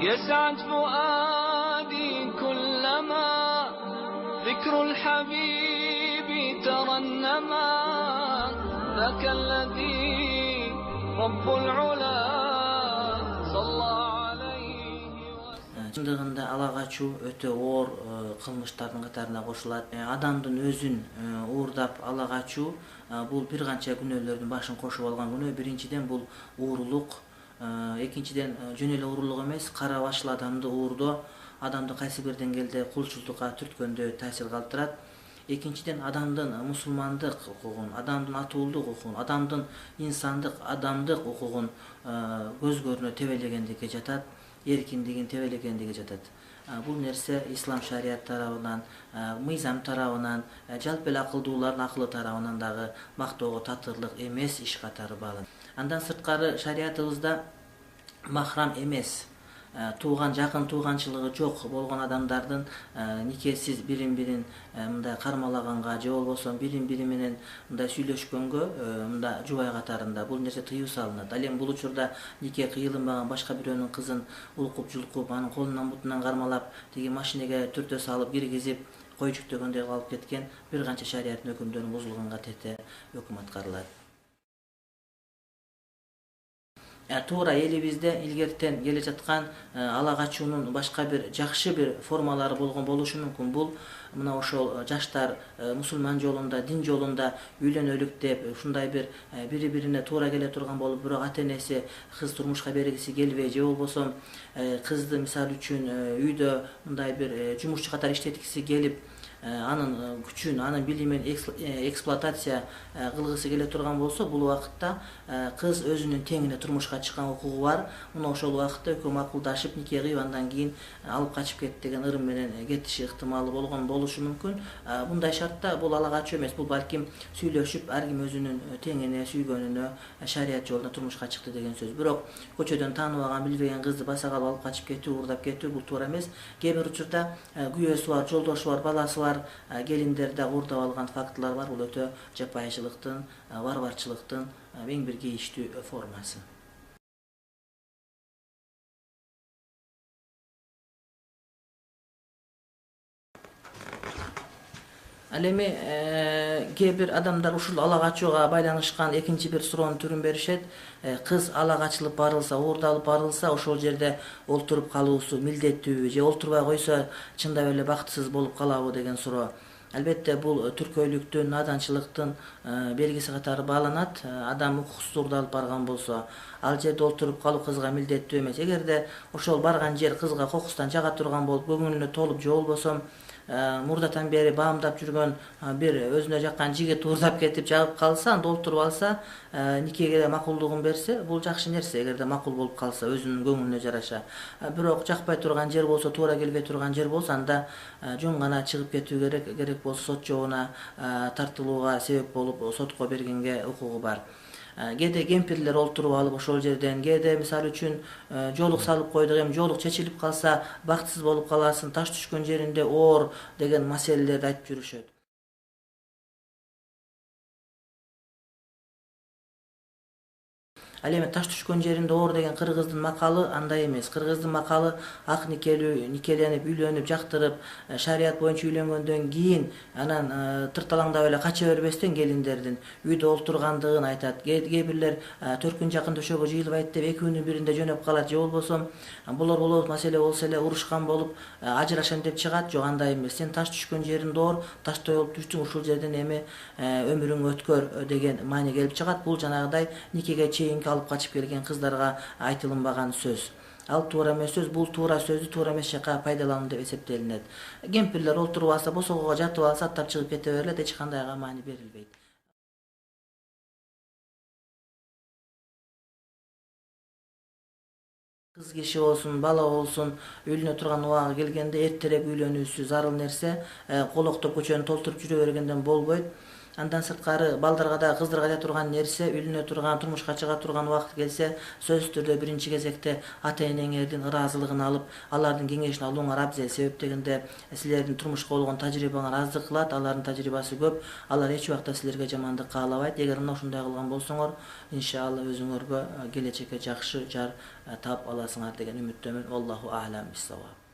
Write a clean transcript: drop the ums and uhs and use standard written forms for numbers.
يسعد فؤادي كلما ذكر الحبيب ترنما ذاك الذي رب العلا صلى عليه وسلم. Чындыгында ала качуу өтө оор кылмыштардын катарына кошулат. Адамдын өзүн уурдап ала качуу бул бир канча күнөөлөрдүн башын кошуп алган күнөө. Биринчиден бул уурулук, экинчиден жөн эле уурулук эмес, кара башlı адамды уурдоо адамды кайсы бир деңгээлде кулчулдукка түрткөндө таасир калтырат. Экинчиден адамдын мусулмандык укугун, адамдын атуулдук укугун, адамдын инсандык, адамдык укугун көзгөрүнө тебелегендикке жатат, эркиндигин тебелегендиге жатат. Бул нерсе ислам шарият тарабынан, мыйзам тарабынан, жалпы эле акылдуулардын акылы тарабынан дагы мактоого татырлык эмес иш катары бааланат. Андан сырткары шариятыбызда махрам эмес, тууган жакын тууганчылыгы жок болгон адамдардын никесиз бирин-бирин мындай кармалаганга же болбосо бирин-бири менен мындай сүйлөшкөнгө мындай жубай катарында бул нерсе тыюу салынат. Ал эми бул учурда нике кыйылынбаган башка бирөөнүн кызын улкуп-жулкуп, анын колунан бутунан кармалап, тиги машинеге түртө салып киргизип, кой жүктөгөндөй кылып кеткен бир канча шариаттын өкүмдөрү бузулганга тете өкүм аткарылат. Туура элибизде илгертен келе жаткан ала качуунун башка бир жакшы бир формалары болгон болушу мүмкүн. Бул мына ошол жаштар мусулман жолунда, дин жолунда үйлөнөлүк деп ушундай бир бири-бирине туура келе турган болуп, бирок ата-энеси кыз турмушка бергиси келбей же болбосо кызды мисалы үчүн үйдө мындай бир жумушчу катары иштеткиси келип, анын күчүн, анын билимин эксплуатация кылгысы келе турган болсо, бул убакытта кыз өзүнүн теңине турмушка чыккан укугу бар. Мына ошол убакытта экөө макулдашып, нике кыйып, андан кийин алып качып кетти деген ырым менен кетиши ыктымалы болгон болушу мүмкүн. Мындай шартта бул ала качуу эмес, бул балким сүйлөшүп, ар ким өзүнүн теңине, сүйгөнүнө, шарият жолуна турмушка чыкты деген сөз. Бирок көчөдөн тааныбаган, билбеген кызды баса калып алып качып кетүү, уурдап кетүү бул туура эмес. Кээ бир учурда күйөөсү бар, жолдошу бар, баласы бар келиндерди уурдап алган фактылар бар. Бул өтө жапайычылыктын, варварчылыктын эң бир кейиштүү формасы. Ал эми кээ бир адамдар ушул ала качууга байланышкан экинчи бир суроонун түрүн беришет. Кыз ала качылып барылса, уурдалып барылса, ошол жерде олтуруп калуусу милдеттүүбү же олтурбай койсо чындап эле бактысыз болуп калабы деген суроо. Албетте бул түркөйлүктүн, наданчылыктын белгиси катары бааланат. Адам укуксуз уурдалып барган болсо, ал жерде олтуруп калуу кызга милдеттүү эмес. Эгерде ошол барган жер кызга кокустан жага турган болуп, көңүлүнө толуп же болбосо мурдатан бери баамдап жүргөн бир өзүнө жаккан жигит уурдап кетип жагып калса, анда олтуруп алса, никеге макулдугун берсе, бул жакшы нерсе. Эгерде макул болуп калса, өзүнүн көңүлүнө жараша. Бирок жакпай турган жер болсо, туура келбей турган жер болсо, анда жөн гана чыгып кетүү керек. Керек болсо сот жобуна тартылууга себеп болуп, сотко бергенге укугу бар. Кээде кемпирлер олтуруп алып ошол жерден, кээде мисалы үчүн жолук салып койдук, эми жолук чечилип калса бактысыз болуп каласың, таш түшкөн жеринде оор деген маселелерди айтып жүрүшөт. Ал эми таш түшкөн жеринде оор деген кыргыздын макалы андай эмес. Кыргыздын макалы ак никелүү, никеленип, үйлөнүп, жактырып, шарият боюнча үйлөнгөндөн кийин анан тырталаңдап эле кача бербестен келиндердин үйдө олтургандыгын айтат. Кээ бирлер төркүн жакын төшөгө жыйылбайт деп 2 күнүн биринде жөнөп калат же болбосо болот маселе болсо эле урушкан болуп ажырашам деп чыгат. Жок, андай эмес. Сен таш түшкөн жеринде оор, таштой болуп түштүң, ушул жерден эми өмүрүң өткөр деген маани келип чыгат. Бул жанагыдай никеге чейинки алып качып келген кыздарга айтылынбаган сөз. Ал туура эмес сөз, бул туура сөздү туура эмес жака пайдалануу деп эсептелинет. Кемпирлер олтуруп алса, босогого жатып алса, аттап чыгып кете берилет, эч кандайга маани берилбейт. Кыз киши болсун, бала болсун, үйлөнө турган убагы келгенде эртерээк үйлөнүүсү зарыл нерсе. Колоктоп көчөнү толтуруп жүрө бергенден болбойт. Андан сырткары балдарга да кыздарга да турган нерсе, үйлөнө турган, турмушка чыга турган убакыт келсе, сөзсүз түрдө биринчи кезекте ата-энеңердин ыраазылыгын алып, алардын кеңешин алууңар абзел. Себеп дегенде силердин турмушка болгон тажрыйбаңар аздык кылат, алардын тажрыйбасы көп. Алар эч убакта силерге жамандык каалабайт. Эгер мына ушундай кылган болсоңор, иншалла өзүңөргө келечекке жакшы жар таап аласыңар деген үмүттөмүн. Аллаху а'лам бис-саваб.